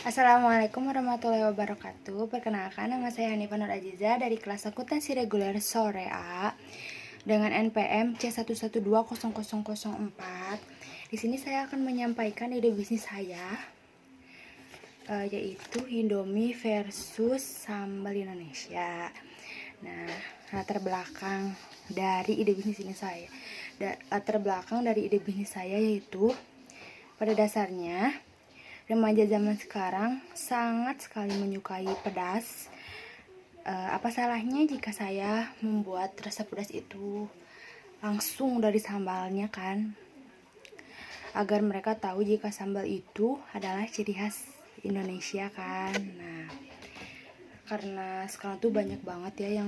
Assalamualaikum warahmatullahi wabarakatuh. Perkenalkan, nama saya Hanifah Nur Aziza dari kelas akuntansi reguler sore A dengan NPM C11200004. Di sini saya akan menyampaikan ide bisnis saya, yaitu Indomie versus sambal Indonesia. Nah, latar belakang dari ide bisnis saya yaitu pada dasarnya remaja zaman sekarang sangat sekali menyukai pedas. Apa salahnya jika saya membuat rasa pedas itu langsung dari sambalnya kan? Agar mereka tahu jika sambal itu adalah ciri khas Indonesia kan. Nah, karena sekarang tuh banyak banget ya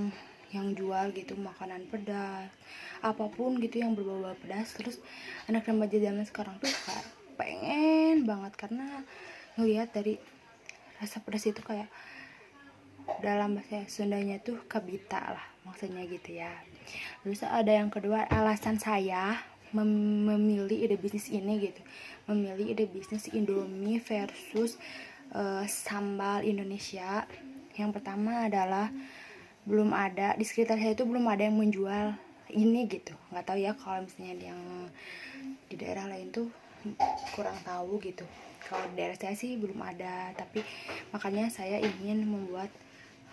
yang jual gitu makanan pedas, apapun gitu yang berbau pedas. Terus anak remaja zaman sekarang tuh pengen banget karena ngelihat dari rasa pedas itu kayak dalam bahasa Sundanya tuh kabita lah maksudnya gitu ya. Terus ada yang kedua, alasan saya memilih ide bisnis ini gitu, memilih ide bisnis Indomie versus sambal Indonesia. Yang pertama adalah belum ada di sekitar saya itu belum ada yang menjual ini gitu. Nggak tahu ya kalau misalnya yang di daerah lain tuh kurang tahu gitu. Kalau di daerah saya sih belum ada, tapi makanya saya ingin membuat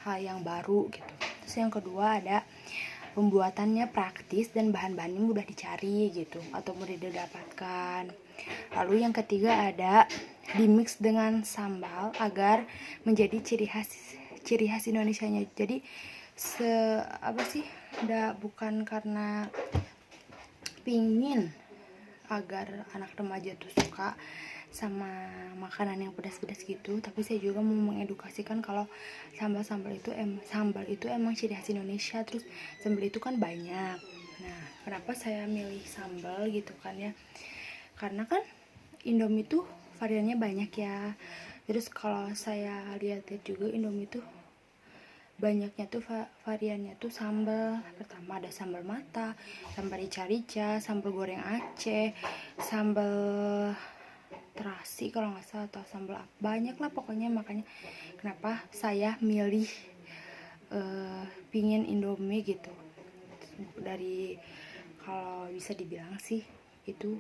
hal yang baru gitu. Terus yang kedua ada pembuatannya praktis dan bahan-bahannya mudah dicari gitu atau mudah didapatkan. Lalu yang ketiga ada dimix dengan sambal agar menjadi ciri khas Indonesianya. Jadi bukan karena pingin agar anak remaja tuh suka sama makanan yang pedas-pedas gitu, tapi saya juga mau mengedukasikan kalau sambal itu emang ciri khas Indonesia. Terus sambal itu kan banyak. Nah, kenapa saya milih sambal gitu kan ya, karena kan Indomie tuh variannya banyak ya. Terus kalau saya lihat juga Indomie tuh banyaknya tuh variannya tuh sambal. Pertama ada sambal mata, sambal rica-rica, sambal goreng Aceh, sambal terasi kalau nggak salah, atau sambal banyak lah pokoknya. Makanya kenapa saya milih pingin Indomie gitu. Dari kalau bisa dibilang sih itu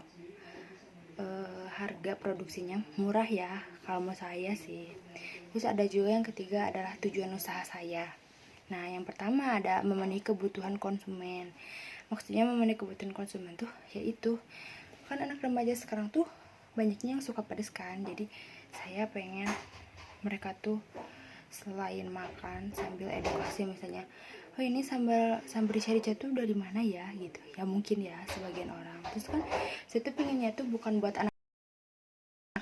harga produksinya murah ya kalau mau saya sih. Terus ada juga yang ketiga adalah tujuan usaha saya. Nah, yang pertama ada memenuhi kebutuhan konsumen. Maksudnya memenuhi kebutuhan konsumen tuh yaitu kan anak remaja sekarang tuh banyaknya yang suka pedas kan. Jadi saya pengen mereka tuh selain makan sambil edukasi, misalnya oh ini sambal rica-rica tuh dari mana ya gitu ya, mungkin ya sebagian orang. Terus kan saya tuh pengennya tuh bukan buat anak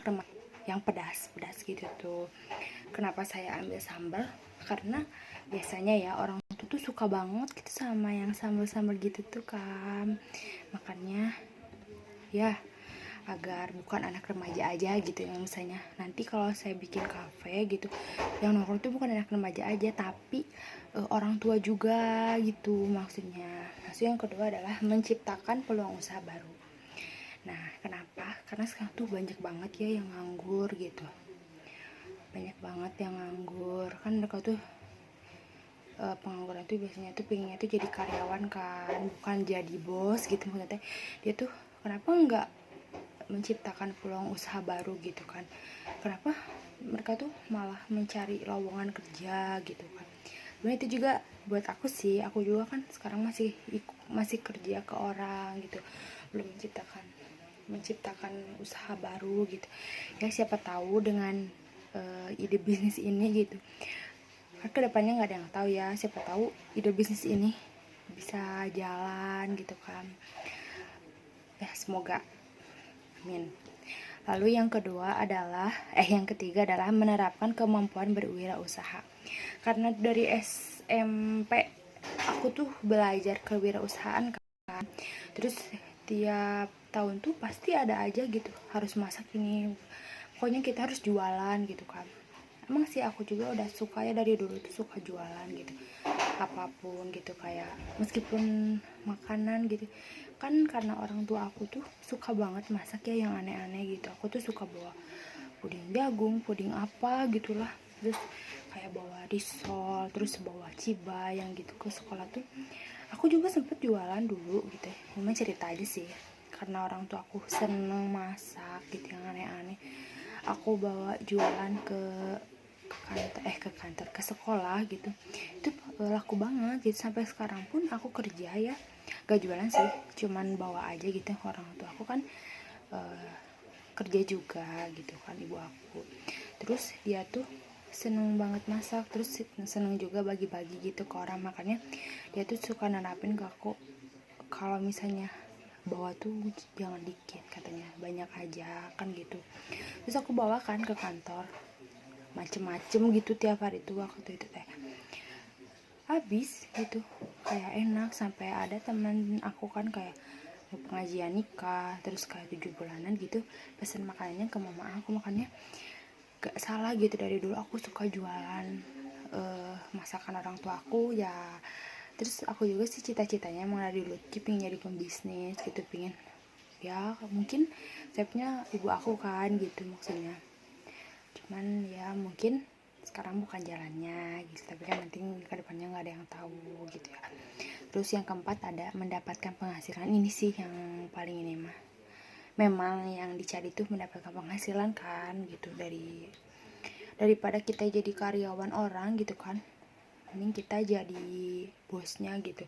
remaja yang pedas gitu tuh. Kenapa saya ambil sambal? Karena biasanya ya orang tuh suka banget gitu sama yang sambal gitu tuh kan. Makanya ya agar bukan anak remaja aja gitu yang misalnya nanti kalau saya bikin kafe gitu yang nongkrong tuh bukan anak remaja aja tapi orang tua juga gitu maksudnya. Maksud yang kedua adalah menciptakan peluang usaha baru. Nah, kenapa? Karena sekarang tuh banyak banget ya yang nganggur gitu, banyak banget yang nganggur kan. Mereka tuh pengangguran tuh biasanya tuh pengennya tuh jadi karyawan kan, bukan jadi bos gitu. Maksudnya dia tuh kenapa enggak menciptakan peluang usaha baru gitu kan, kenapa mereka tuh malah mencari lowongan kerja gitu kan. Sebenarnya itu juga buat aku sih, aku juga kan sekarang masih kerja ke orang gitu, belum menciptakan usaha baru gitu ya. Siapa tahu dengan ide bisnis ini gitu kan kedepannya nggak ada yang tahu ya, siapa tahu ide bisnis ini bisa jalan gitu kan ya, semoga, amin. Lalu yang ketiga adalah menerapkan kemampuan berwirausaha. Karena dari SMP aku tuh belajar kewirausahaan kan. Terus tiap tahun tuh pasti ada aja gitu harus masak ini. Pokoknya kita harus jualan gitu kan. Emang sih aku juga udah suka ya, dari dulu tuh suka jualan gitu. Apapun gitu, kayak meskipun makanan gitu kan, karena orang tua aku tuh suka banget masak ya yang aneh-aneh gitu. Aku tuh suka bawa puding jagung, puding apa gitulah. Terus kayak bawa risol, terus bawa ciba yang gitu ke sekolah tuh. Aku juga sempet jualan dulu gitu ya. Cuma cerita aja sih, karena orang tua aku seneng masak gitu yang aneh-aneh. Aku bawa jualan ke kantor, ke sekolah gitu. Itu laku banget gitu. Sampai sekarang pun aku kerja ya, gak jualan sih, cuman bawa aja gitu. Orang tua aku kan kerja juga gitu kan, ibu aku. Terus dia tuh seneng banget masak, terus seneng juga bagi-bagi gitu ke orang. Makanya dia tuh suka nerapin ke aku, kalau misalnya bawa tuh jangan dikit, katanya banyak aja kan gitu. Terus aku bawakan ke kantor macem-macem gitu tiap hari tuh. Waktu itu teh habis gitu, kayak enak. Sampai ada teman aku kan kayak mau pengajian nikah, terus kayak 7 bulanan gitu, pesen makanannya ke mama aku. Makanya gak salah gitu, dari dulu aku suka jualan masakan orang tua aku ya. Terus aku juga sih cita-citanya emang dari dulu pingin jadi pembisnis gitu, pingin ya mungkin stepnya ibu aku kan gitu maksudnya. Cuman ya mungkin sekarang bukan jalannya gitu, tapi kan nanti ke depannya nggak ada yang tahu gitu ya. Terus yang keempat ada mendapatkan penghasilan. Ini sih yang paling ini mah, memang yang dicari tuh mendapatkan penghasilan kan gitu, daripada kita jadi karyawan orang gitu kan, mending kita jadi bosnya gitu.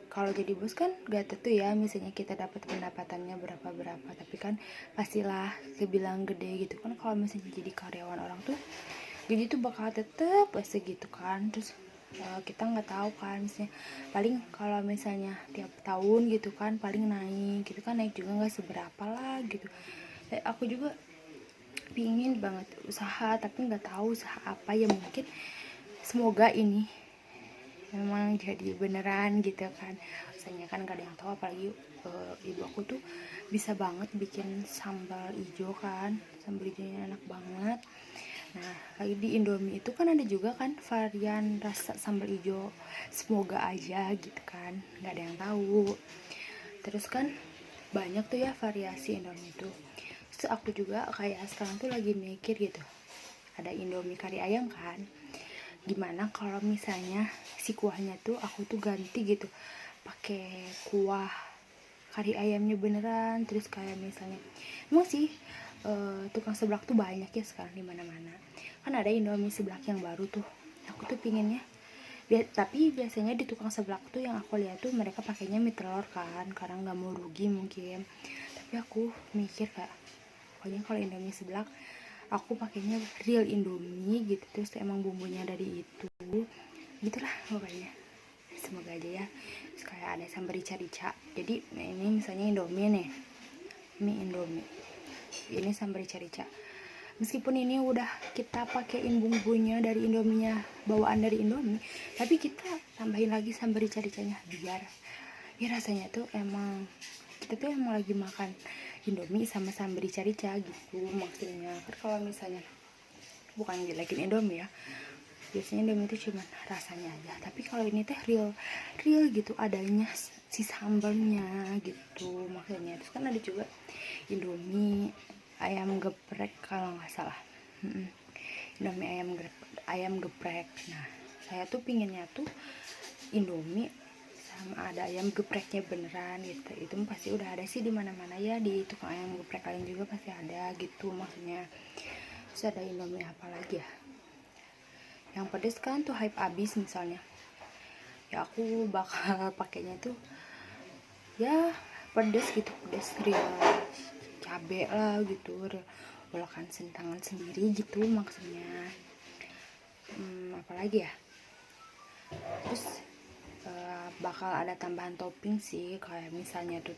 Kalau jadi bos kan gak tentu ya, misalnya kita dapat pendapatannya berapa, tapi kan pastilah kebilang gede gitu kan. Kalau misalnya jadi karyawan orang tuh gaji tuh bakal tetep segitu kan. Terus kita nggak tahu kan, misalnya paling kalau misalnya tiap tahun gitu kan paling naik gitu kan, naik juga nggak seberapa lah gitu. Aku juga pingin banget usaha, tapi nggak tahu usaha apa ya. Mungkin semoga ini memang jadi beneran gitu kan. Misalnya kan gak ada yang tahu, apalagi ibu aku tuh bisa banget bikin sambal hijau kan. Sambal hijaunya enak banget. Nah, lagi di Indomie itu kan ada juga kan varian rasa sambal hijau. Semoga aja gitu kan, gak ada yang tahu. Terus kan banyak tuh ya variasi Indomie itu. Terus aku juga kayak sekarang tuh lagi mikir gitu, ada Indomie kari ayam kan. Gimana kalau misalnya si kuahnya tuh aku tuh ganti gitu, pakai kuah kari ayamnya beneran. Terus kayak misalnya emang sih tukang seblak tuh banyak ya sekarang di mana-mana. Kan ada Indomie seblak yang baru tuh. Aku tuh pinginnya tapi biasanya di tukang seblak tuh yang aku lihat tuh mereka pakainya mie telur kan, karena nggak mau rugi mungkin. Tapi aku mikir kayak, pokoknya kalau Indomie seblak aku pakainya real Indomie gitu. Terus emang bumbunya dari itu gitulah pokoknya. Semoga aja ya. Terus kayak ada sambal rica-rica. Jadi ini misalnya Indomie nih, mie Indomie, ini sambal rica-rica. Meskipun ini udah kita pakein bumbunya dari Indominya, bawaan dari Indomie, tapi kita tambahin lagi sambal rica-ricanya biar ya rasanya tuh emang kita tuh emang lagi makan Indomie sama sambal rica-rica gitu maksudnya. Kan kalau misalnya bukan jelekin Indomie ya, biasanya Indomie itu cuma rasanya aja, tapi kalau ini teh real gitu, adanya si sambalnya gitu maksudnya. Terus kan ada juga Indomie ayam geprek kalau nggak salah. Indomie ayam geprek. Nah, saya tuh pinginnya tuh Indomie sama ada ayam gepreknya beneran gitu. Itu pasti udah ada sih di mana-mana ya, di tukang ayam geprek lain juga pasti ada gitu maksudnya. Terus ada Indomie apa lagi ya yang pedes kan tuh hype abis misalnya, ya aku bakal pakainya tuh ya pedes gitu, pedes real cabe lah gitu, olakan sentangan sendiri gitu maksudnya. Apalagi ya, terus bakal ada tambahan topping sih, kayak misalnya tuh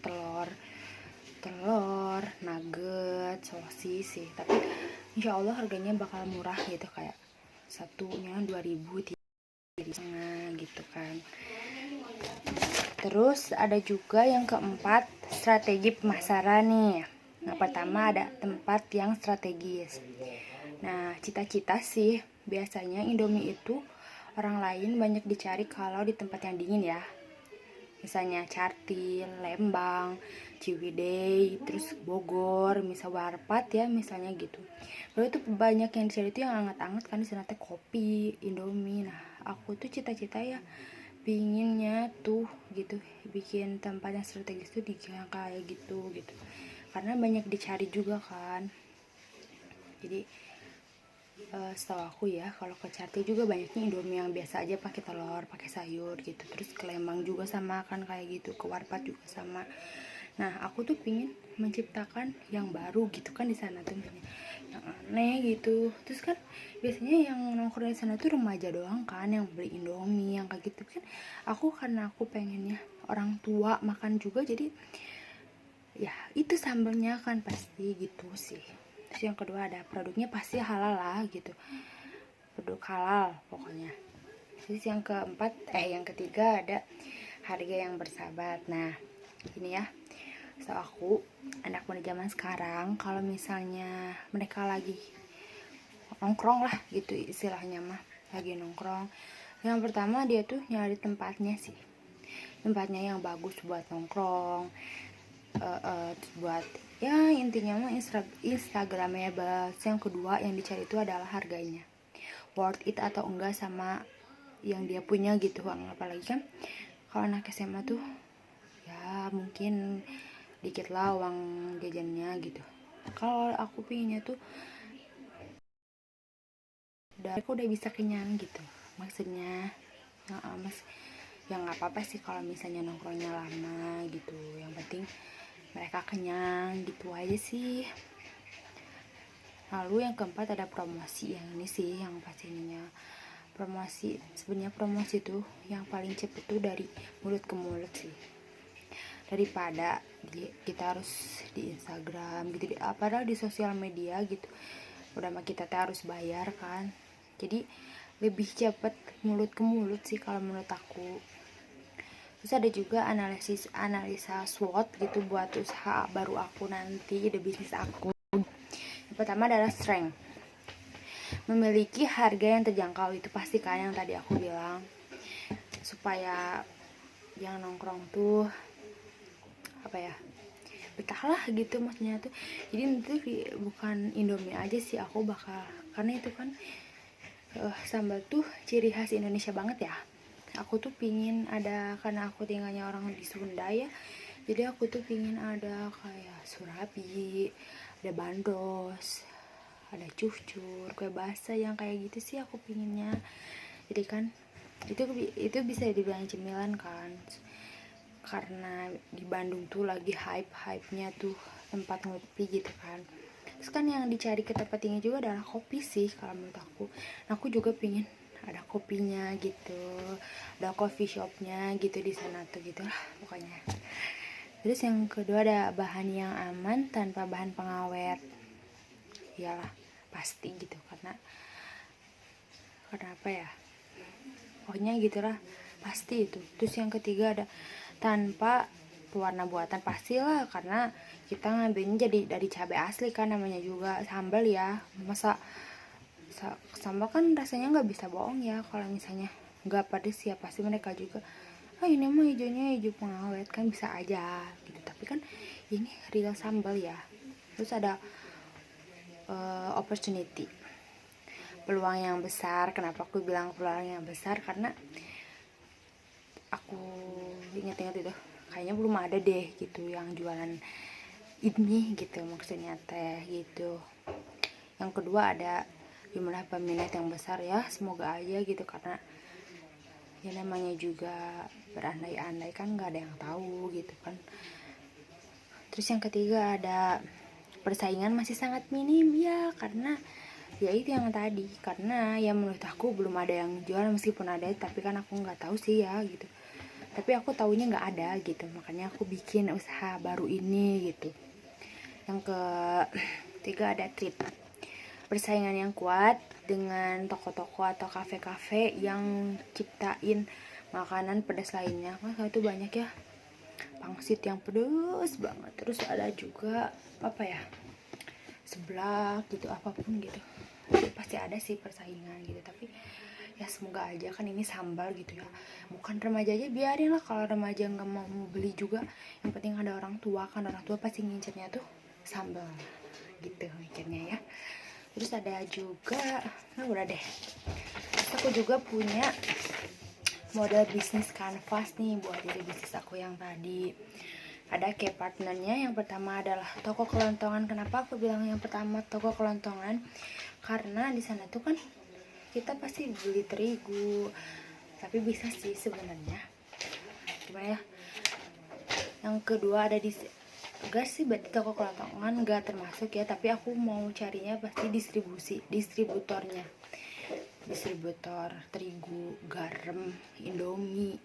telur nugget, sosis sih. Tapi insya Allah harganya bakal murah gitu, kayak satunya 2.000 gitu kan. Terus ada juga yang keempat, strategi pemasaran nih. Nah, pertama ada tempat yang strategis. Nah, cita-cita sih biasanya Indomie itu orang lain banyak dicari kalau di tempat yang dingin ya. misalnya Cartil, Lembang, Ciwidey, terus Bogor, misal Warpat ya misalnya gitu. Lalu itu banyak yang dicari itu yang anget-anget kan, di sana teh kopi, Indomie. Nah aku tuh cita-cita ya pinginnya tuh gitu bikin tempat yang strategis tuh di kayak gitu karena banyak dicari juga kan. Jadi setahu aku ya kalau ke Carti juga banyaknya Indomie yang biasa aja pakai telur, pakai sayur gitu. Terus ke Lembang juga sama kan kayak gitu, ke Warpat juga sama. Nah aku tuh pingin menciptakan yang baru gitu kan di sana tuh, yang aneh gitu. Terus kan biasanya yang nongkrong di sana tuh remaja doang kan yang beli Indomie yang kayak gitu kan. Karena aku pengennya orang tua makan juga, jadi ya itu sambalnya kan pasti gitu sih. Terus yang kedua ada produknya pasti halal lah gitu, produk halal pokoknya. Terus yang ketiga ada harga yang bersahabat. Nah ini ya, so aku anak muda zaman sekarang kalau misalnya mereka lagi nongkrong lah gitu istilahnya mah, lagi nongkrong, yang pertama dia tuh nyari tempatnya sih, tempatnya yang bagus buat nongkrong, buat ya intinya mah Instagramnya bas. Yang kedua yang dicari itu adalah harganya, worth it atau enggak sama yang dia punya gitu uang. Apalagi kan kalau anak SMA tuh ya mungkin dikit lah uang jajannya gitu. Kalau aku pinginnya tuh aku udah bisa kenyang gitu maksudnya. Mas ya nggak apa-apa sih kalau misalnya nongkrongnya lama gitu, yang penting mereka kenyang gitu aja sih. Lalu yang keempat ada promosi. Yang ini sih yang pastinya promosi. Sebenarnya promosi tuh yang paling cepet tuh dari mulut ke mulut sih, daripada kita harus di Instagram gitu, padahal di sosial media gitu udah mah kita harus bayar kan. Jadi lebih cepet mulut ke mulut sih kalau menurut aku. Terus ada juga analisa SWOT gitu buat usaha baru aku nanti, ide bisnis aku. Yang pertama adalah strength, memiliki harga yang terjangkau. Itu pasti kan yang tadi aku bilang, supaya yang nongkrong tuh apa ya, betah lah gitu maksudnya tuh. Jadi nanti bukan Indomie aja sih aku bakal, karena itu kan sambal tuh ciri khas Indonesia banget ya. Aku tuh pingin ada, karena aku tinggalnya orang di Sunda ya, jadi aku tuh pingin ada kayak surabi, ada bandros, ada cucur, kue basah yang kayak gitu sih aku pinginnya. Jadi kan itu bisa dibilang cemilan kan, karena di Bandung tuh lagi hype-nya tuh tempat ngopi gitu kan. Terus kan yang dicari ke tempat ini juga adalah kopi sih kalau menurut aku. Nah, aku juga pingin ada kopinya gitu, ada coffee shopnya gitu di sana tuh gitu lah pokoknya. Terus yang kedua ada bahan yang aman tanpa bahan pengawet. Iyalah pasti gitu, karena apa ya, pokoknya gitulah pasti itu. Terus yang ketiga ada tanpa pewarna buatan, pastilah karena kita ngambilnya jadi dari cabai asli kan, namanya juga sambal ya. Masa sambal kan rasanya nggak bisa bohong ya, kalau misalnya nggak pedes ya pasti mereka juga ini mah hijaunya hijau pengawet kan, bisa aja gitu. Tapi kan ini real sambal ya. Terus ada opportunity, peluang yang besar. Kenapa aku bilang peluang yang besar? Karena aku ingat-ingat itu kayaknya belum ada deh gitu yang jualan ini gitu, maksudnya teh gitu. Yang kedua ada jumlah peminat yang besar ya, semoga aja gitu, karena ya namanya juga berandai-andai kan nggak ada yang tahu gitu kan. Terus yang ketiga ada persaingan masih sangat minim ya, karena ya itu yang tadi, karena ya menurut aku belum ada yang jual, meskipun ada tapi kan aku nggak tahu sih ya gitu. Tapi aku taunya nggak ada gitu, makanya aku bikin usaha baru ini gitu. Yang ketiga ada trip, persaingan yang kuat dengan toko-toko atau kafe-kafe yang ciptain makanan pedas lainnya kan. Itu banyak ya, pangsit yang pedas banget. Terus ada juga apa ya, seblak gitu, apapun gitu. Pasti ada sih persaingan gitu, tapi ya semoga aja, kan ini sambal gitu ya, bukan remaja aja biarin lah, kalau remaja nggak mau beli juga, yang penting ada orang tua, kan orang tua pasti ngincernya tuh sambal gitu mikirnya ya. Terus ada juga, nah udah deh, terus aku juga punya model bisnis kanvas nih buat jadi bisnis aku yang tadi. Ada kayak partnernya, yang pertama adalah toko kelontongan. Kenapa aku bilang yang pertama toko kelontongan? Karena di sana tuh kan kita pasti beli terigu, tapi bisa sih sebenarnya, gimana ya. Yang kedua ada di, enggak sih, berarti toko kelontongan enggak termasuk ya, tapi aku mau carinya pasti distributornya, distributor terigu, garam, indomie,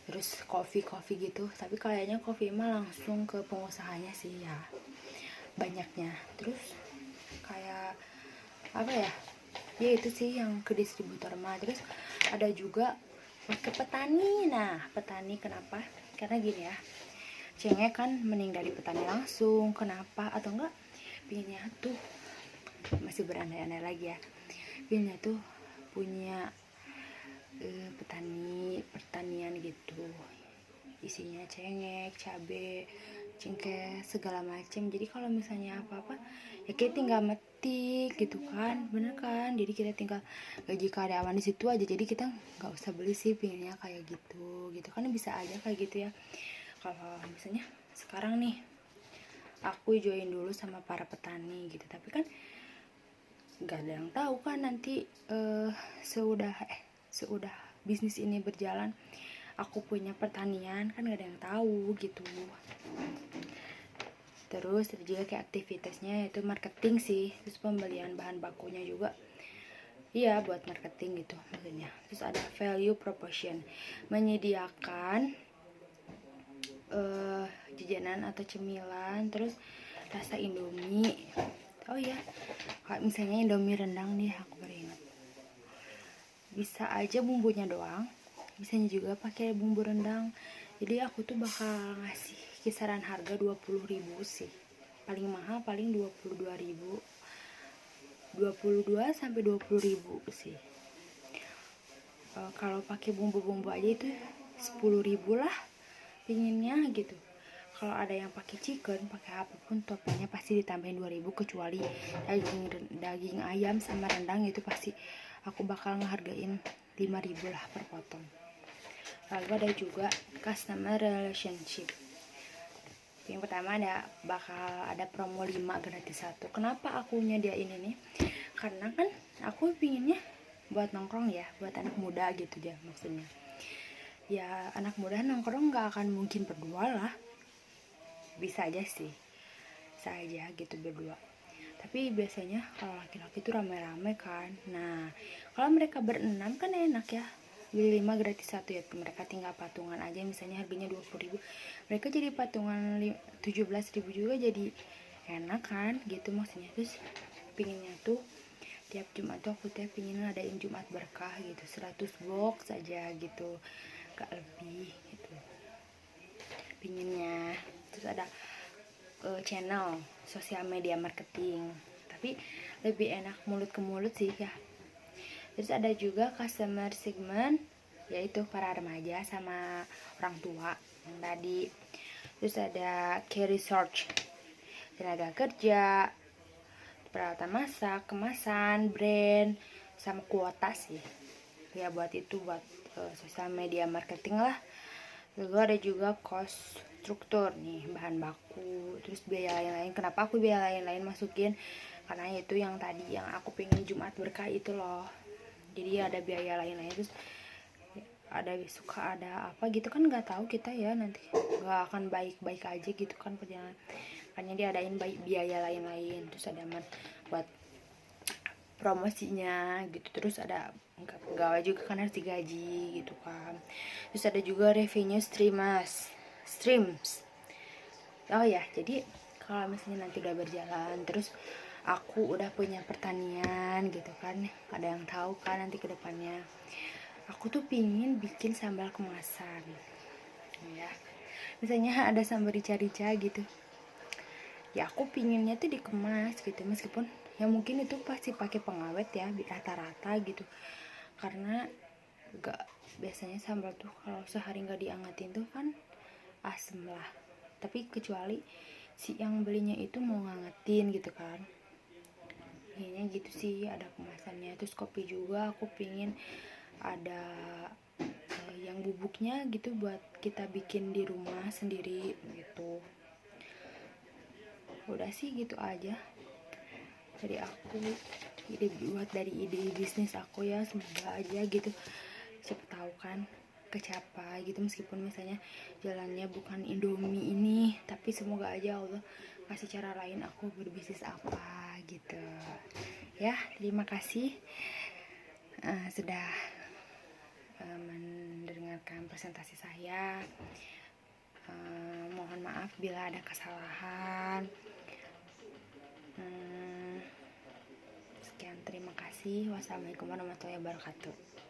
terus kopi gitu. Tapi kayaknya kopi mah langsung ke pengusahanya sih ya, banyaknya. Terus kayak apa ya, ya itu sih yang ke distributor mah. Terus ada juga ke petani. Nah petani kenapa? Karena gini ya, cengek kan mending dari petani langsung. Kenapa? Atau enggak pinginnya tuh, masih berandai-andai lagi ya, pinginnya tuh punya pertanian gitu, isinya cengek, cabe, cengkeh, segala macem. Jadi kalau misalnya apa-apa ya kita tinggal metik gitu kan, bener kan. Jadi kita tinggal gaji karyawan di situ aja, jadi kita nggak usah beli sih, pinginnya kayak gitu kan bisa aja kayak gitu ya. Kalau misalnya sekarang nih aku join dulu sama para petani gitu, tapi kan nggak ada yang tahu kan nanti seudah bisnis ini berjalan, aku punya pertanian, kan gak ada yang tahu gitu. Terus ada juga kayak aktivitasnya itu marketing sih, terus pembelian bahan bakunya juga, iya buat marketing gitu maksudnya. Terus ada value proposition, menyediakan jajanan atau cemilan, terus rasa indomie. Oh iya, kayak misalnya indomie rendang nih, aku baru ingat, bisa aja bumbunya doang, bisanya juga pakai bumbu rendang. Jadi aku tuh bakal ngasih kisaran harga 20.000 sih, paling mahal paling 22.000, 22 sampai 20.000 sih. Kalau pakai bumbu-bumbu aja itu 10.000 lah pinginnya gitu. Kalau ada yang pakai chicken, pakai apapun toppingnya pasti ditambahin 2.000, kecuali daging ayam sama rendang itu pasti aku bakal ngehargain 5.000 lah per potong. Lalu ada juga customer relationship. Yang pertama bakal ada promo 5 gratis 1. Kenapa aku nyediain ini? Karena kan aku pinginnya buat nongkrong ya, buat anak muda gitu dia maksudnya. Ya anak muda nongkrong nggak akan mungkin berdua lah, bisa aja sih, bisa aja gitu berdua. Tapi biasanya kalau laki-laki tuh rame-rame kan. Nah kalau mereka berenam kan enak ya, beli 5 gratis 1 ya, mereka tinggal patungan aja, misalnya harganya 20.000, mereka jadi patungan 17.000 juga, jadi enak kan gitu maksudnya. Terus pinginnya tuh tiap Jumat tuh aku pingin ngadain Jumat berkah gitu, 100 box aja gitu, gak lebih gitu pinginnya. Terus ada channel sosial media marketing, tapi lebih enak mulut ke mulut sih ya. Terus ada juga customer segment, yaitu para remaja sama orang tua yang tadi. Terus ada key research, tenaga kerja, peralatan masak, kemasan, brand, sama kuota sih ya, buat itu buat sosial media marketing lah. Lalu ada juga cost struktur nih, bahan baku, terus biaya lain-lain. Kenapa aku biaya lain-lain masukin? Karena itu yang tadi yang aku pengen Jumat berkah itu loh, jadi ada biaya lain-lain. Terus ada suka ada apa gitu kan, nggak tahu kita ya, nanti nggak akan baik-baik aja gitu kan perjalanan, makanya diadain biaya lain-lain. Terus ada buat promosinya gitu. Terus ada pegawai juga kan harus digaji gitu kan. Terus ada juga revenue streams. Oh ya, jadi kalau misalnya nanti udah berjalan, terus aku udah punya pertanian gitu kan, ada yang tahu kan nanti kedepannya aku tuh pingin bikin sambal kemasan ya. Misalnya ada sambal rica-rica gitu, ya aku pinginnya tuh dikemas gitu, meskipun ya mungkin itu pasti pakai pengawet ya rata-rata gitu, karena gak, biasanya sambal tuh kalau sehari nggak diangetin tuh kan asem lah. Tapi kecuali si yang belinya itu mau ngangetin gitu kan, ini gitu sih. Ada kemasannya. Terus kopi juga aku pingin ada yang bubuknya gitu buat kita bikin di rumah sendiri gitu. Udah sih gitu aja dari aku, ide buat dari ide bisnis aku ya. Semoga aja gitu, siapa tahu kan kecapai gitu, meskipun misalnya jalannya bukan Indomie ini, tapi semoga aja Allah kasih cara lain aku berbisnis apa gitu ya. Terima kasih sudah mendengarkan presentasi saya. Mohon maaf bila ada kesalahan. Sekian, terima kasih. Wassalamualaikum warahmatullahi wabarakatuh.